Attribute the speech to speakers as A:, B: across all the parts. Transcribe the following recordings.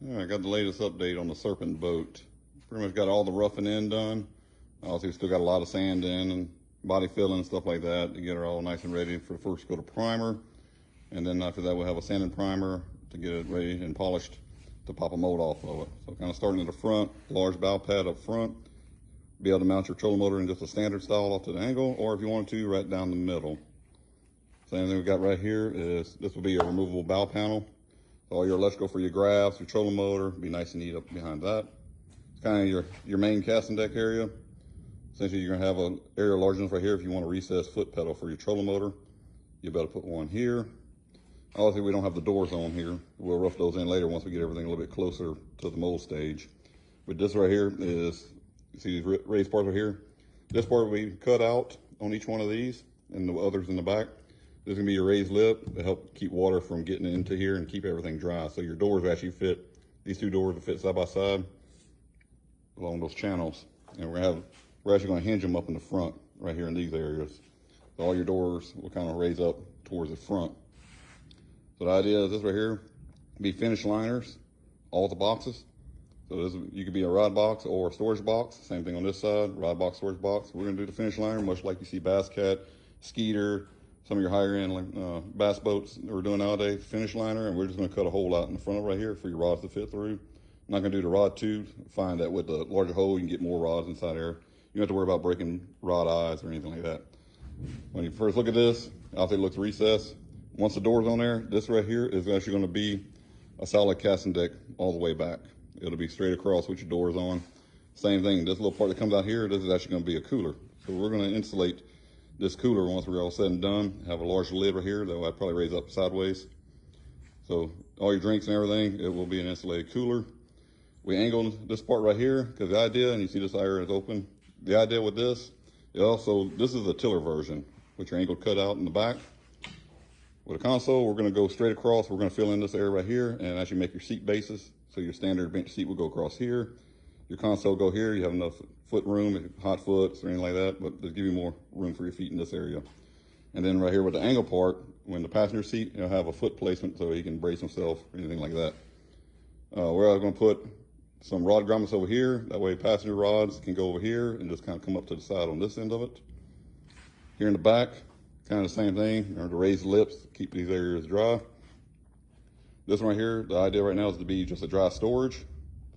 A: I got the latest update on the Serpent boat. Pretty much got all the roughing in done. Obviously, still got a lot of sand in and body filling and stuff like that to get her all nice and ready for the first coat of primer. And then after that, we'll have a sanding primer to get it ready and polished to pop a mold off of it. So kind of starting at the front, large bow pad up front. Be able to mount your trolling motor in just a standard style off to the angle, or if you want to, right down the middle. Same thing we got right here is this will be a removable bow panel. All your electrical for your graphs, your trolling motor, be nice and neat up behind that. It's kind of your main casting deck area. Essentially, you're gonna have an area large enough right here if you want a recessed foot pedal for your trolling motor. You better put one here. Obviously, we don't have the doors on here. We'll rough those in later once we get everything a little bit closer to the mold stage. But this right here is, you see these raised parts right here? This part we cut out on each one of these and the others in the back. This is gonna be your raised lip to help keep water from getting into here and keep everything dry. So your doors actually fit, these two doors will fit side by side along those channels. And we're actually gonna hinge them up in the front right here in these areas. So all your doors will kind of raise up towards the front. So the idea is this right here, be finish liners, all the boxes. So this, you could be a rod box or a storage box. Same thing on this side, rod box, storage box. We're gonna do the finish liner, much like you see Bass Cat, Skeeter, some of your higher end like bass boats that we're doing nowadays, finish liner, and we're just gonna cut a hole out in the front of right here for your rods to fit through. I'm not gonna do the rod tube. Find that with the larger hole, you can get more rods inside there. You don't have to worry about breaking rod eyes or anything like that. When you first look at this, obviously it looks recessed. Once the door's on there, this right here is actually gonna be a solid casting deck all the way back. It'll be straight across with your doors on. Same thing, this little part that comes out here, this is actually gonna be a cooler. So we're gonna insulate this cooler once we're all said and done. Have a large lid right here that I'd probably raise up sideways. So all your drinks and everything, it will be an insulated cooler. We angled this part right here because the idea, and you see this area is open. The idea with this, this is the tiller version with your angled cutout in the back. With a console, we're gonna go straight across. We're gonna fill in this area right here and actually make your seat bases. So your standard bench seat will go across here. Your console go here. You have enough foot room, hot foots or anything like that, but to give you more room for your feet in this area. And then right here with the angle part, when the passenger seat, you'll have a foot placement so he can brace himself or anything like that. We're going to put some rod grommets over here. That way passenger rods can go over here and just kind of come up to the side on this end of it. Here in the back, kind of the same thing. Or the raised lips, keep these areas dry. This one right here, the idea right now is to be just a dry storage.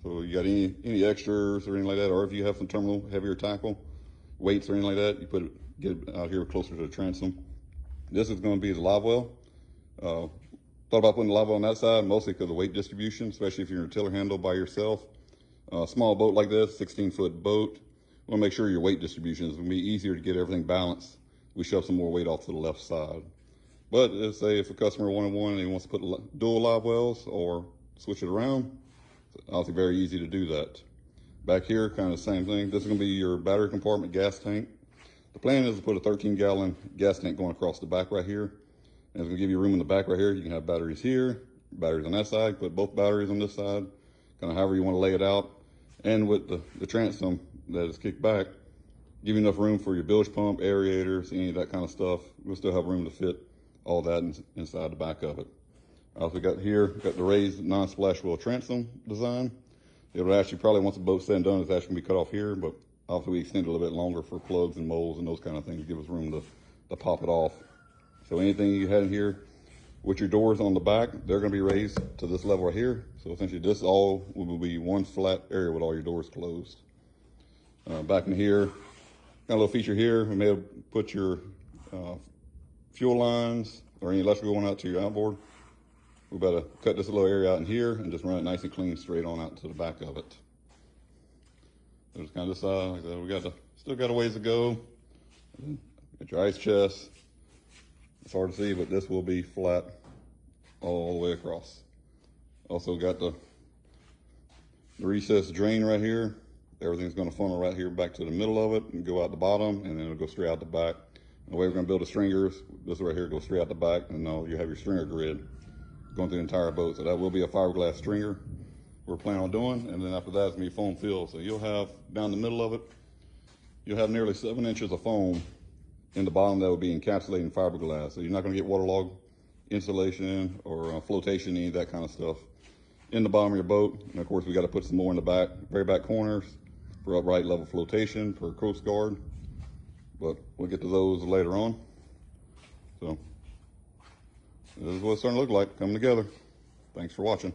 A: So you got any extras or anything like that, or if you have some terminal heavier tackle, weights or anything like that, you get it out here closer to the transom. This is going to be the live well. Thought about putting the live well on that side, mostly because of weight distribution, especially if you're in a tiller handle by yourself. Small boat like this, 16-foot boat, want to make sure your weight distribution is going to be easier to get everything balanced. We shove some more weight off to the left side. But let's say if a customer wanted one and he wants to put dual live wells or switch it around, it's obviously very easy to do that. Back here, kind of the same thing. This is going to be your battery compartment gas tank. The plan is to put a 13-gallon gas tank going across the back right here. And it's going to give you room in the back right here. You can have batteries here, batteries on that side, put both batteries on this side, kind of however you want to lay it out. And with the transom that is kicked back, give you enough room for your bilge pump, aerators, any of that kind of stuff. We'll still have room to fit all that inside the back of it. Also got the raised non-splash wheel transom design. It would actually probably, once the boat's said and done, it's actually gonna be cut off here, but obviously we extend it a little bit longer for plugs and molds and those kind of things, give us room to pop it off. So anything you had in here with your doors on the back, they're gonna be raised to this level right here. So essentially this all will be one flat area with all your doors closed. Back in here, got a little feature here. We may have put your fuel lines or any electrical going out to your outboard. We better cut this little area out in here and just run it nice and clean straight on out to the back of it. So just kind of this side, like that. Still got a ways to go. Get your ice chest. It's hard to see, but this will be flat all the way across. Also got the recessed drain right here. Everything's going to funnel right here back to the middle of it and go out the bottom, and then it'll go straight out the back. The way we're going to build the stringers, this right here goes straight out the back, and now you have your stringer grid going through the entire boat. So that will be a fiberglass stringer we're planning on doing. And then after that, it's going to be foam filled. So you'll have down the middle of it, you'll have nearly 7 inches of foam in the bottom that will be encapsulating fiberglass. So you're not going to get waterlogged insulation or flotation, any of that kind of stuff. in the bottom of your boat. And of course, we got to put some more in the back, very back corners for upright level flotation for Coast Guard. But we'll get to those later on. So this is what it's starting to look like coming together. Thanks for watching.